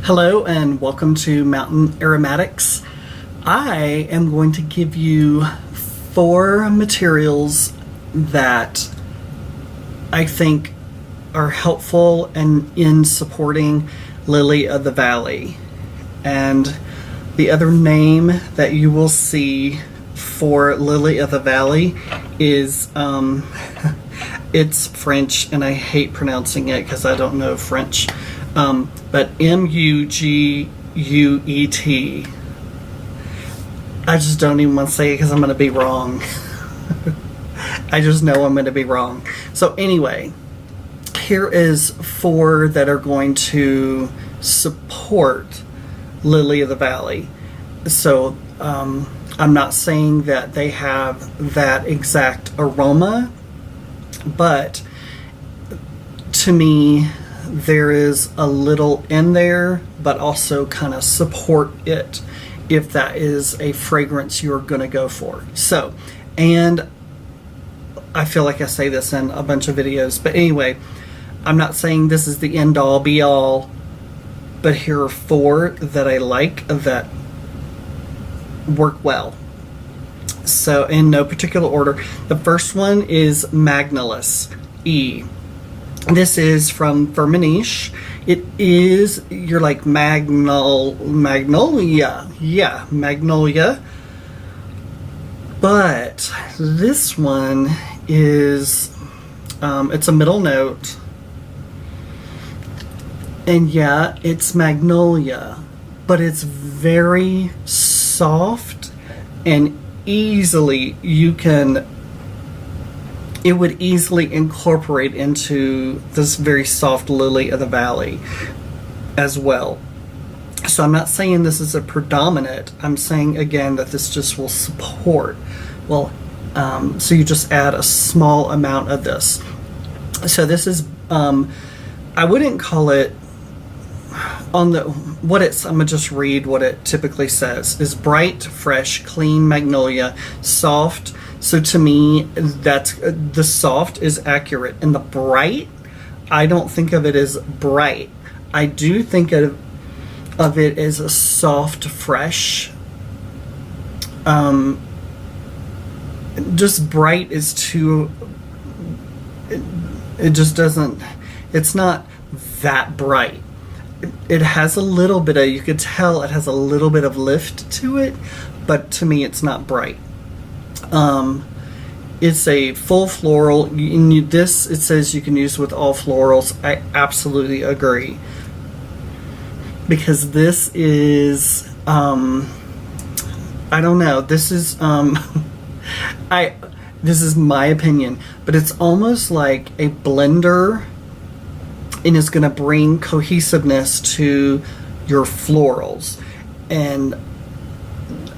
Hello and welcome to Mountain Aromatics. I am going to give you 4 materials that I think are helpful and in supporting Lily of the Valley. And the other name that you will see for Lily of the Valley is it's French and I hate pronouncing it because I don't know French. But Muguet. I just don't even want to say it because I'm going to be wrong. I just know I'm going to be wrong. So anyway, here is 4 that are going to support Lily of the Valley. So I'm not saying that they have that exact aroma, but to me there is a little in there, but also kind of support it if that is a fragrance you're going to go for. So, and I feel like I say this in a bunch of videos, but anyway, I'm not saying this is the end all be all, but here are 4 that I like that work well. So in no particular order, the first one is Magnolia E. This is from Anish. It is, you're like Magnolia. Yeah, Magnolia. But this one is, it's a middle note. And yeah, it's Magnolia. But it's very soft and easily it would easily incorporate into this very soft Lily of the Valley as well. So I'm not saying this is a predominant. I'm saying again that this just will support. Well, so you just add a small amount of this. So this is, I wouldn't call it on the, what it's, I'm gonna just read what it typically says, is bright, fresh, clean magnolia, soft. So to me, that's, the soft is accurate, and the bright, I don't think of it as bright. I do think of it as a soft, fresh. Just bright is too, it just doesn't, it's not that bright. It has a little bit of, you could tell it has a little bit of lift to it, but to me it's not bright. It's a full floral. This, it says you can use with all florals. I absolutely agree, because this is I don't know, this is this is my opinion, but it's almost like a blender, and it's going to bring cohesiveness to your florals, and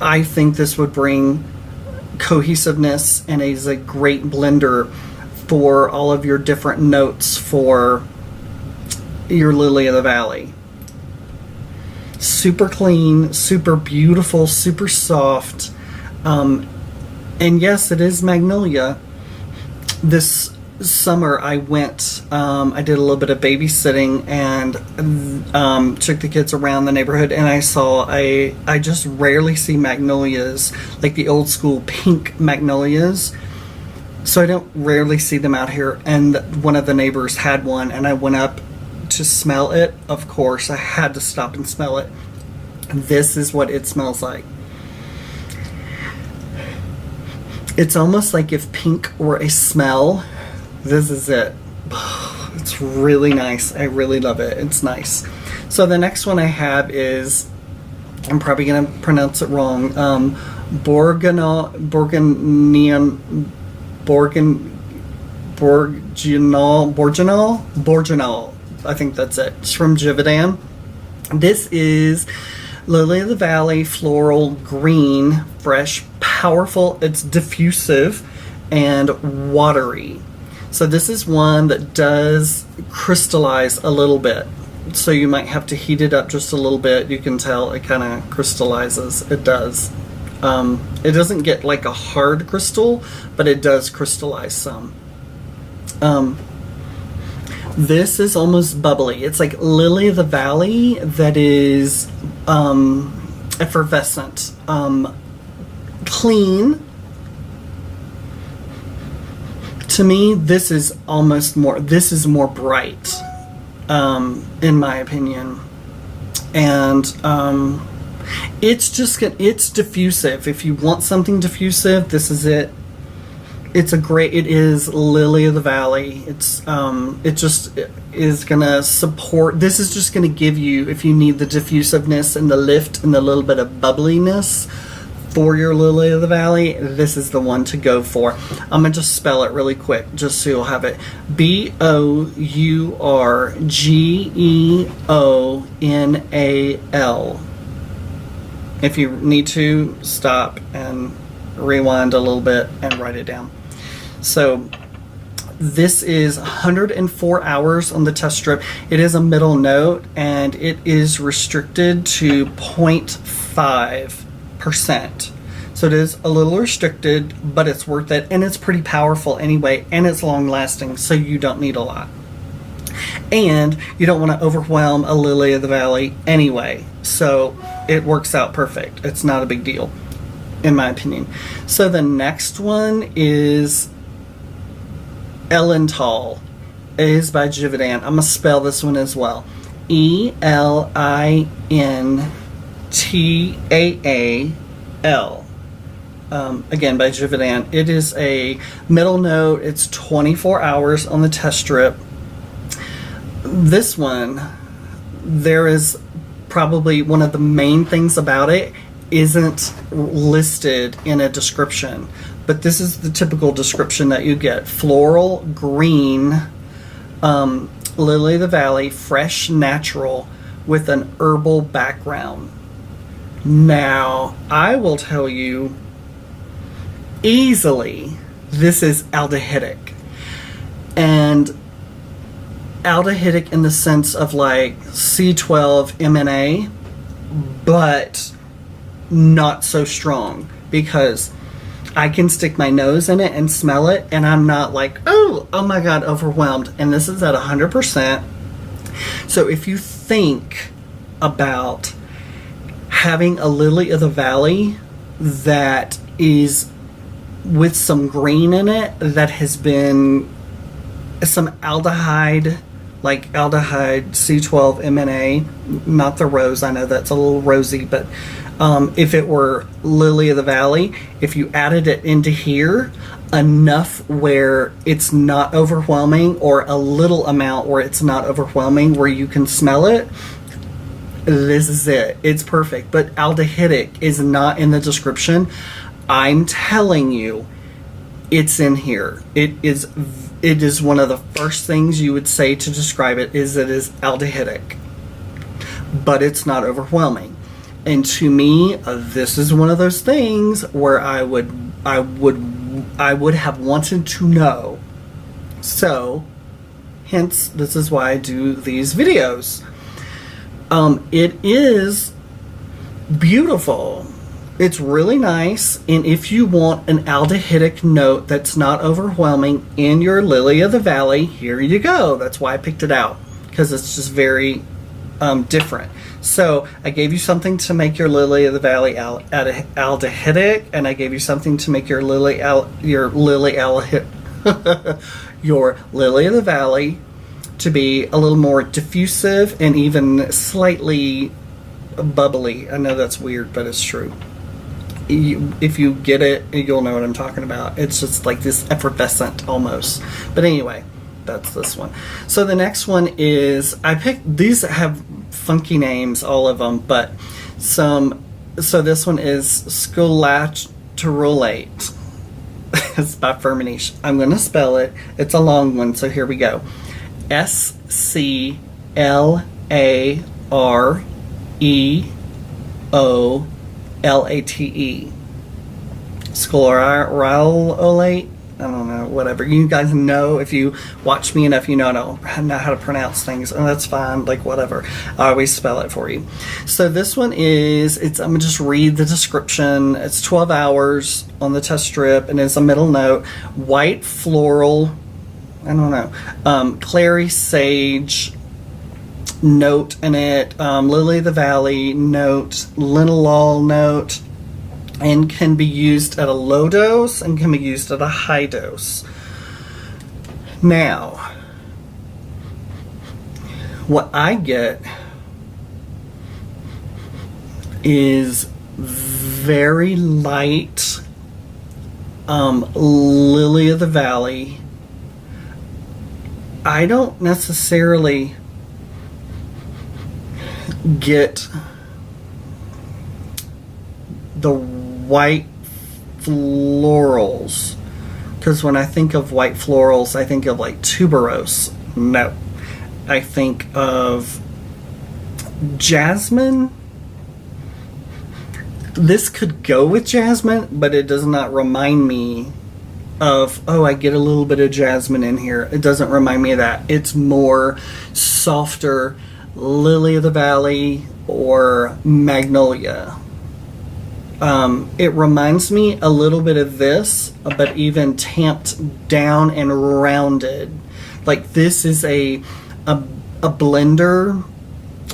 I think this would bring cohesiveness and is a great blender for all of your different notes for your Lily of the Valley. Super clean, super beautiful, super soft, and yes, it is Magnolia. This summer I went, I did a little bit of babysitting and took the kids around the neighborhood, and I saw I just rarely see magnolias, like the old school pink magnolias, so I don't rarely see them out here, and one of the neighbors had one, and I went up to smell it. Of course I had to stop and smell it. This is what it smells like. It's almost like if pink were a smell, this is it. It's really nice. I really love it. It's nice. So the next one I have is, I'm probably going to pronounce it wrong, Borginal, I think that's it. It's from Givaudan. This is Lily of the Valley Floral Green, fresh, powerful. It's diffusive and watery. So this is one that does crystallize a little bit. So you might have to heat it up just a little bit. You can tell it kind of crystallizes. It does. It doesn't get like a hard crystal, but it does crystallize some. This is almost bubbly. It's like Lily of the Valley that is effervescent, clean. To me, this is more bright, in my opinion. And it's diffusive. If you want something diffusive, this is it. It is Lily of the Valley. It just is gonna support. This is just gonna give you, if you need the diffusiveness and the lift and the little bit of bubbliness for your Lily of the Valley, this is the one to go for. I'm gonna just spell it really quick, just so you'll have it. Bourgonal. If you need to, stop and rewind a little bit and write it down. So this is 104 hours on the test strip. It is a middle note, and it is restricted to 0.5%. So it is a little restricted, but it's worth it, and it's pretty powerful anyway, and it's long lasting, so you don't need a lot. And you don't want to overwhelm a Lily of the Valley anyway, so it works out perfect. It's not a big deal, in my opinion. So the next one is Elintal. It is by Givaudan. I'm going to spell this one as well. Elintaal. Again, by Givaudan. It is a middle note. It's 24 hours on the test strip. This one, there is probably one of the main things about it isn't listed in a description, but this is the typical description that you get. Floral, green, Lily of the Valley, fresh, natural, with an herbal background. Now, I will tell you easily, this is aldehydic. And aldehydic in the sense of like C12MNA, but not so strong, because I can stick my nose in it and smell it, and I'm not like, oh my god, overwhelmed. And this is at 100%. So if you think about having a Lily of the Valley that is with some green in it, that has been some aldehyde, like aldehyde C12MNA, not the rose, I know that's a little rosy, but if it were Lily of the Valley, if you added it into here enough where it's not overwhelming, or a little amount where it's not overwhelming, where you can smell it, this is it. It's perfect. But aldehydic is not in the description. I'm telling you, it's in here. It is one of the first things you would say to describe it, is it is aldehydic, but it's not overwhelming. And to me, this is one of those things where I would have wanted to know. So, hence, this is why I do these videos. It is beautiful. It's really nice, and if you want an aldehydic note that's not overwhelming in your Lily of the Valley, here you go. That's why I picked it out, because it's just very different. So I gave you something to make your Lily of the Valley aldehydic, and I gave you something to make your Lily of the Valley to be a little more diffusive and even slightly bubbly. I know that's weird, but it's true. If you get it, you'll know what I'm talking about. It's just like this effervescent almost. But anyway, that's this one. So the next one is, I picked, these have funky names, all of them, but so this one is Scolaturolate. It's by Anish. I'm going to spell it. It's a long one, so here we go. SCLAREOLATE. Scolaturolate. I don't know, whatever. You guys know, if you watch me enough, you know I don't know how to pronounce things, and that's fine, like whatever. I always spell it for you. So this one is, I'm going to just read the description. It's 12 hours on the test strip, and it's a middle note. White floral I don't know, clary sage note in it, lily of the valley note, linalool note, and can be used at a low dose and can be used at a high dose. Now, what I get is very light lily of the valley. I don't necessarily get the white florals, because when I think of white florals, I think of like tuberose. No, I think of jasmine. This could go with jasmine, but it does not remind me of, oh, I get a little bit of jasmine in here. It doesn't remind me of that. It's more softer lily of the valley or magnolia. It reminds me a little bit of this, but even tamped down and rounded. Like this is a blender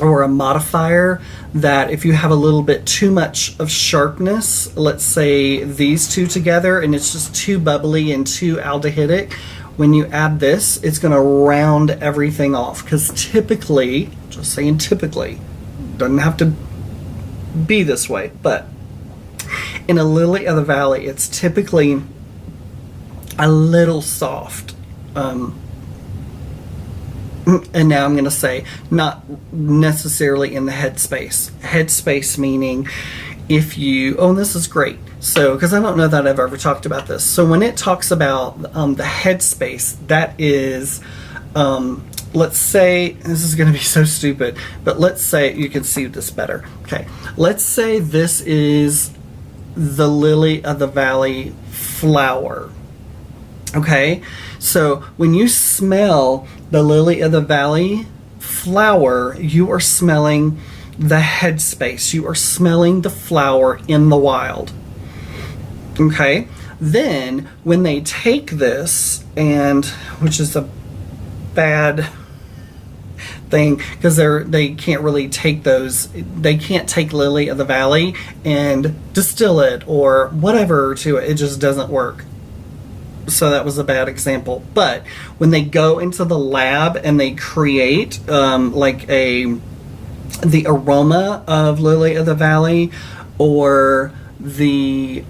or a modifier that if you have a little bit too much of sharpness, let's say these two together, and it's just too bubbly and too aldehydic, when you add this, it's going to round everything off. Because typically, just saying typically, doesn't have to be this way, but in a lily of the valley, it's typically a little soft. And now I'm going to say not necessarily in the headspace. Headspace meaning if you, oh, this is great. So, because I don't know that I've ever talked about this. So when it talks about the headspace, that is, let's say, this is going to be so stupid, but let's say, you can see this better. Okay, let's say this is the lily of the valley flower. Okay, so when you smell the lily of the valley flower, you are smelling the headspace. You are smelling the flower in the wild. Okay, then when they take this, and which is a bad thing because they can't really take those, they can't take lily of the valley and distill it or whatever to it. It just doesn't work. So that was a bad example. But when they go into the lab and they create like the aroma of lily of the valley or the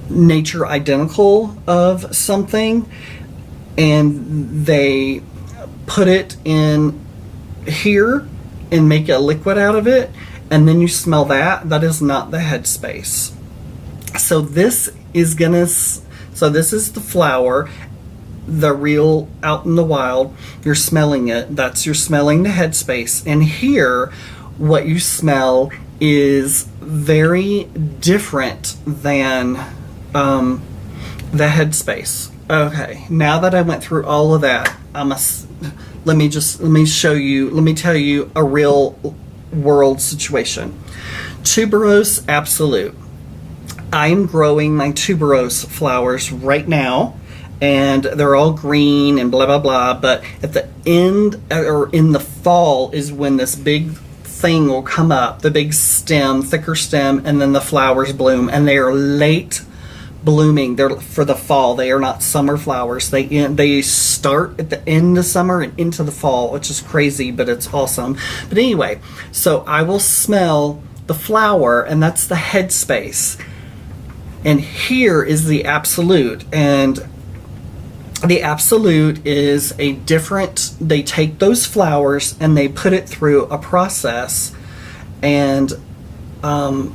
nature identical of something, and they put it in here and make a liquid out of it, and then you smell that, that is not the headspace. So this is gonna, so this is the flower, the real out in the wild, you're smelling it, that's, you're smelling the headspace. And here what you smell is very different than the headspace. Okay, now that I went through all of that, let me tell you a real world situation. Tuberose Absolute. I'm growing my tuberose flowers right now, and they're all green and blah blah blah, but at the end or in the fall is when this big thing will come up, the big stem, thicker stem, and then the flowers bloom, and they are late blooming. They're for the fall. They are not summer flowers. They start at the end of summer and into the fall, which is crazy, but it's awesome. But anyway, so I will smell the flower, and that's the headspace. And here is the absolute, and the absolute is a different, they take those flowers and they put it through a process, and an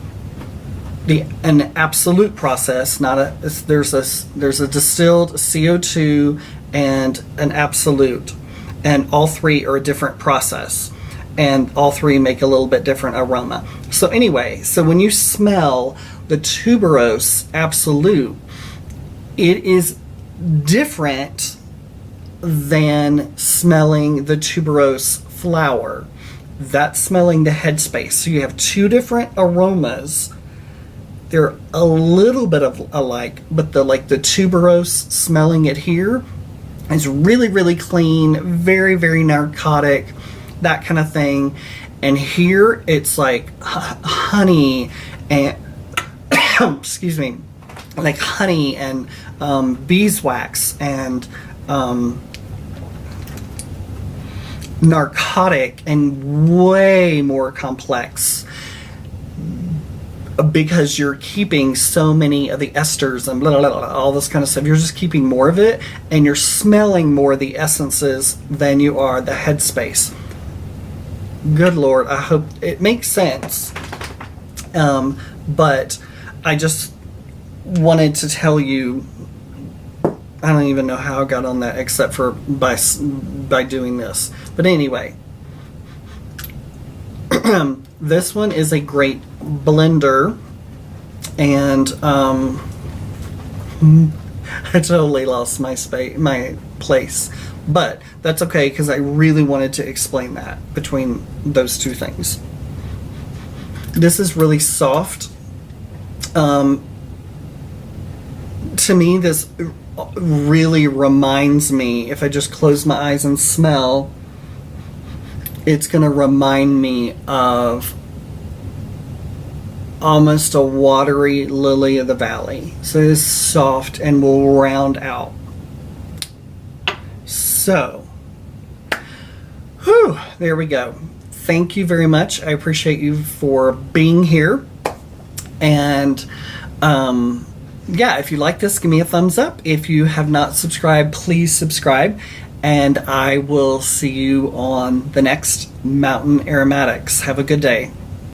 absolute process, not a, there's a distilled CO2 and an absolute, and all three are a different process, and all three make a little bit different aroma. So anyway, so when you smell the tuberose absolute, it is different than smelling the tuberose flower. That's smelling the headspace. So you have two different aromas. They're a little bit of alike, but the tuberose, smelling it here, It's really, really clean, very, very narcotic, that kind of thing. And here it's like honey and, excuse me, like honey and beeswax and narcotic and way more complex, because you're keeping so many of the esters and blah, blah, blah, all this kind of stuff. You're just keeping more of it, and you're smelling more of the essences than you are the headspace. Good Lord, I hope it makes sense. But I just wanted to tell you, I don't even know how I got on that except for by doing this. But anyway, this one is a great blender, and I totally lost my place, but that's okay because I really wanted to explain that between those two things. This is really soft. To me, this really reminds me, if I just close my eyes and smell, it's going to remind me of almost a watery lily of the valley. So it's soft and will round out. So, whew, there we go. Thank you very much. I appreciate you for being here. And yeah, if you like this, give me a thumbs up. If you have not subscribed, please subscribe. And I will see you on the next Mountain Aromatics. Have a good day.